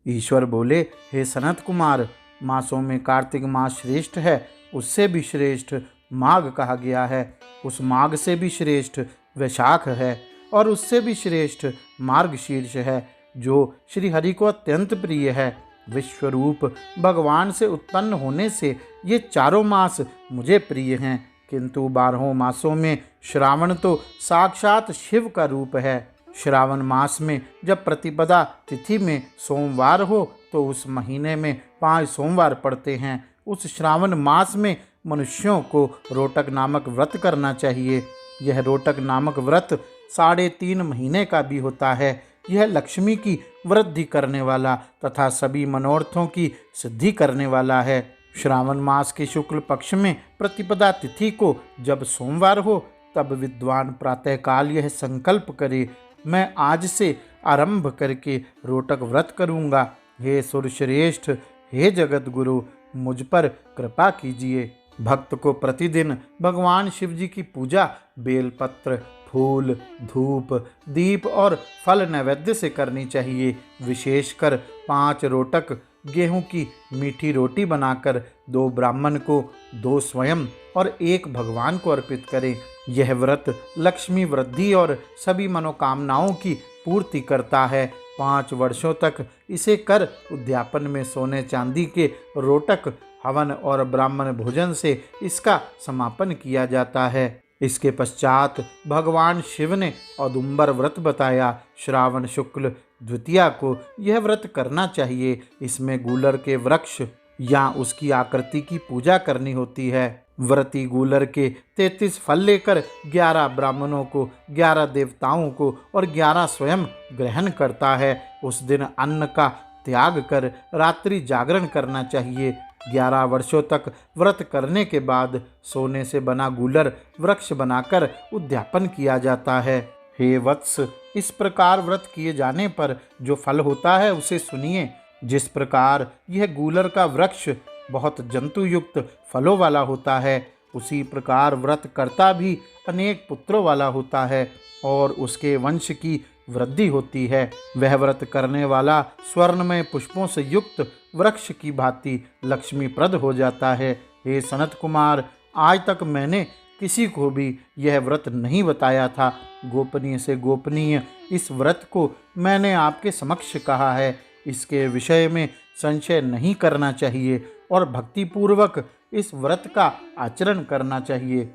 ईश्वर बोले, हे सनत कुमार, मासों में कार्तिक मास श्रेष्ठ है, उससे भी श्रेष्ठ माघ कहा गया है। उस माघ से भी श्रेष्ठ वैशाख है और उससे भी श्रेष्ठ मार्गशीर्ष है, जो श्री हरि को अत्यंत प्रिय है। विश्वरूप भगवान से उत्पन्न होने से ये चारों मास मुझे प्रिय हैं, किंतु 12 मासों में श्रावण तो साक्षात शिव का रूप है। श्रावण मास में जब प्रतिपदा तिथि में सोमवार हो तो उस महीने में 5 सोमवार पड़ते हैं। उस श्रावण मास में मनुष्यों को रोटक नामक व्रत करना चाहिए। यह रोटक नामक व्रत 3.5 महीने का भी होता है। यह लक्ष्मी की वृद्धि करने वाला तथा सभी मनोरथों की सिद्धि करने वाला है। श्रावण मास के शुक्ल पक्ष में प्रतिपदा तिथि को जब सोमवार हो तब विद्वान प्रातःकाल यह संकल्प करे, मैं आज से आरंभ करके रोटक व्रत करूँगा। हे सुरश्रेष्ठ, हे जगत गुरु, मुझ पर कृपा कीजिए। भक्त को प्रतिदिन भगवान शिव जी की पूजा बेलपत्र, फूल, धूप, दीप और फल नैवेद्य से करनी चाहिए। विशेषकर 5 रोटक गेहूं की मीठी रोटी बनाकर 2 ब्राह्मण को, 2 स्वयं और 1 भगवान को अर्पित करें। यह व्रत लक्ष्मी वृद्धि और सभी मनोकामनाओं की पूर्ति करता है। 5 वर्षों तक इसे कर उद्यापन में सोने चांदी के रोटक, हवन और ब्राह्मण भोजन से इसका समापन किया जाता है। इसके पश्चात भगवान शिव ने औदुंबर व्रत बताया। श्रावण शुक्ल द्वितीया को यह व्रत करना चाहिए। इसमें गूलर के वृक्ष या उसकी आकृति की पूजा करनी होती है। व्रती गूलर के 33 फल लेकर 11 ब्राह्मणों को, 11 देवताओं को और 11 स्वयं ग्रहण करता है। उस दिन अन्न का त्याग कर रात्रि जागरण करना चाहिए। 11 वर्षों तक व्रत करने के बाद सोने से बना गूलर वृक्ष बनाकर उद्यापन किया जाता है। हे वत्स, इस प्रकार व्रत किए जाने पर जो फल होता है उसे सुनिए। जिस प्रकार यह गूलर का वृक्ष बहुत जंतु युक्त फलों वाला होता है, उसी प्रकार व्रत करता भी अनेक पुत्रों वाला होता है और उसके वंश की वृद्धि होती है। वह व्रत करने वाला स्वर्णमय पुष्पों से युक्त वृक्ष की भांति लक्ष्मीप्रद हो जाता है। हे सनत कुमार, आज तक मैंने किसी को भी यह व्रत नहीं बताया था। गोपनीय से गोपनीय इस व्रत को मैंने आपके समक्ष कहा है। इसके विषय में संशय नहीं करना चाहिए और भक्तिपूर्वक इस व्रत का आचरण करना चाहिए।